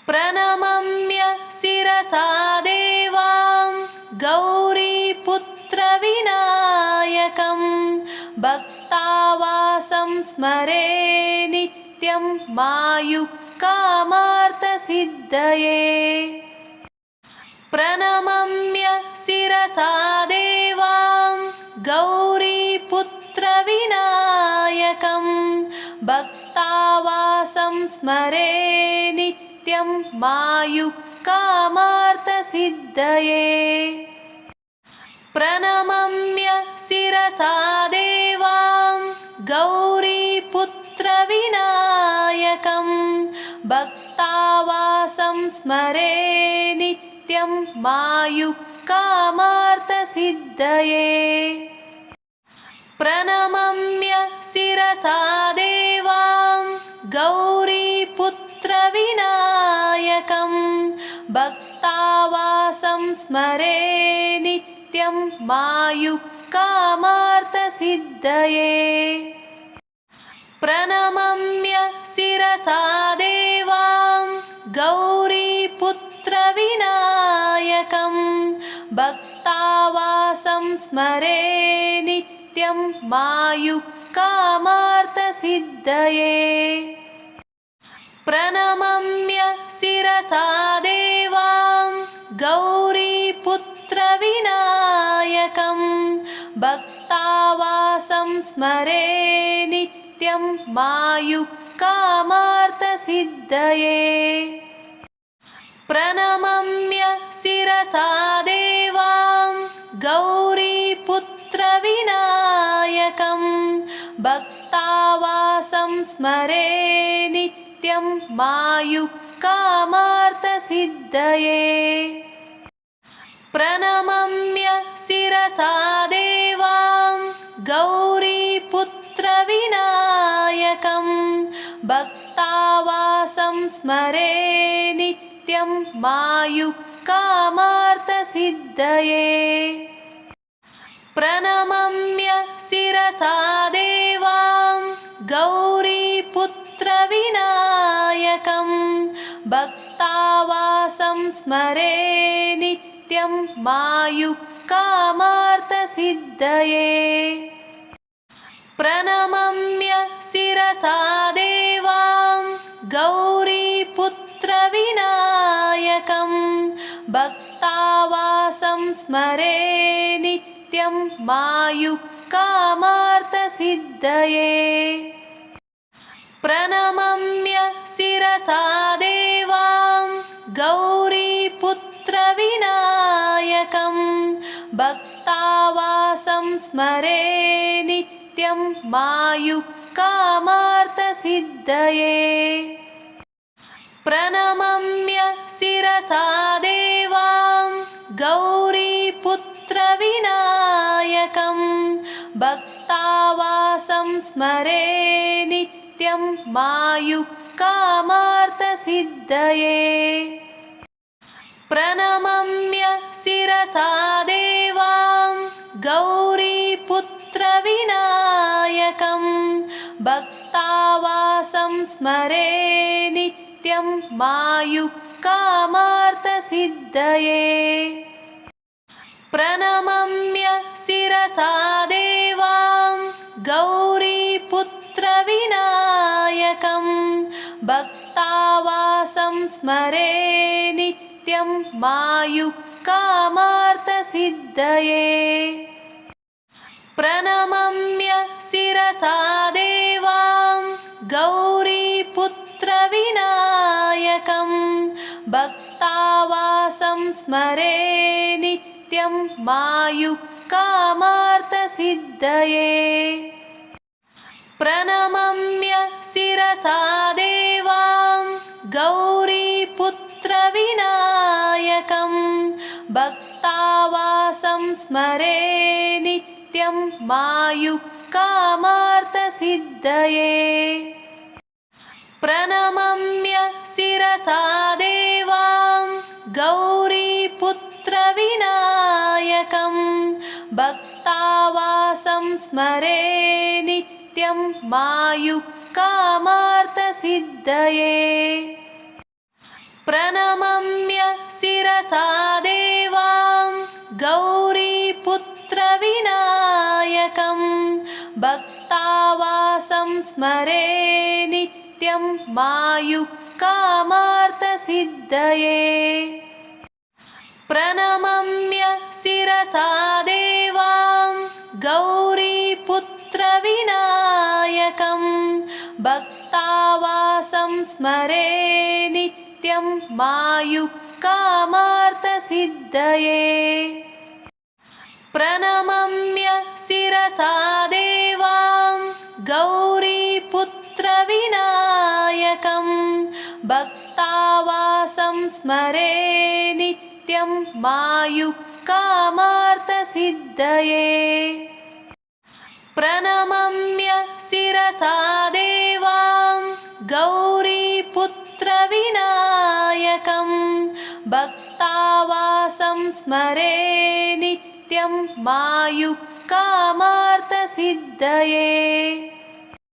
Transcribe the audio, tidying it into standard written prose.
प्रणमम्य शिरसा देवां गौरीपुत्रविनायकं भक्तावासं स्मरे नित्यं मायुक्कामार्थसिद्धये। प्रणमम्य शिरसा देवां गौरीपुत्रविनायकं भक्तावासं स्मरे नित्यं मायुक्कामार्थसिद्धये। प्रणमम्य शिरसा देवां गौरीपुत्रविनायकं भक्तावासं स्मरे नित्यं मायुक्कामार्थसिद्धये। प्रणमम्य शिरसा देवां गौरीपुत्रविनायकं भक्तावासं स्मरे नित्यं मायुक्कामार्थसिद्धये। प्रणमम्य शिरसा देवां गौरीपुत्रविनायकं भक्तावासं स्मरे नित्यं मायुक्कामार्थसिद्धये। प्रणमम्य शिरसा देवां गौरीपुत्रविनायकं भक्तावासं स्मरे नित्यं मायुक्कामार्थसिद्धये। प्रणमम्य शिरसा देवां गौरीपुत्रविनायकं भक्तावासं स्मरे नित्यं मायुक्कामार्थसिद्धये। प्रणमम्य शिरसा देवां गौरीपुत्रविनायकं भक्तावासं स्मरे नित्यं मायुक्कामार्थसिद्धये। प्रणमम्य शिरसा देवां गौरीपुत्रविनायकं भक्तावासं स्मरे नित्यं मायुक्कामार्थसिद्धये। प्रणमम्य शिरसा देवां गौरीपुत्रविनायकं भक्तावासं स्मरे नित्यं मायुक्कामार्थसिद्धये। प्रणमम्य शिरसा देवां गौरीपुत्रविनायकं भक्तावासं स्मरे नित्यं मायुक्कामार्थसिद्धये। प्रणमम्य शिरसा देवां गौरीपुत्रविनायकं भक्तावासं स्मरे नित्यं मायुक्कामार्थसिद्धये। प्रणमम्य शिरसा देवां गौरीपुत्रविनायकं भक्तावासं स्मरे नित्यं मायुक्कामार्थसिद्धये। प्रणमम्य शिरसा देवां गौरीपुत्रविनायकं भक्तावासं स्मरे नित्यं मायुक्कामार्थसिद्धये। प्रणमम्य शिरसा देवां गौरीपुत्रविनायकं भक्तावासं स्मरे नित्यं मायुक्कामार्थसिद्धये। प्रणमम्य शिरसा देवां गौरीपुत्रविनायकं भक्तावासं स्मरे नित्यं मायुक्कामार्थसिद्धये। प्रणमम्य शिरसा देवां गौरीपुत्रविनायकं भक्तावासं स्मरे नित्यं मायुक्कामार्थसिद्धये। प्रणमम्य शिरसा देवां गौरीपुत्रविनायकं भक्तावासं स्मरे नित्यं मायुक्कामार्थसिद्धये प्रणमम्य शिरसा देवां गौरीपुत्रविनायकं भक्तावासं स्मरे नित्यं मायुक्कामार्थसिद्धये प्रणमम्य शिरसा देवां गौरीपुत्रविनायकं भक्तावासं स्मरे नित्यं मायुक्कामार्थसिद्धये प्रणमम्य शिरसा देवां गौरीपुत्रविनायकं भक्तावासं स्मरे नित्यं मायुक्कामार्थसिद्धये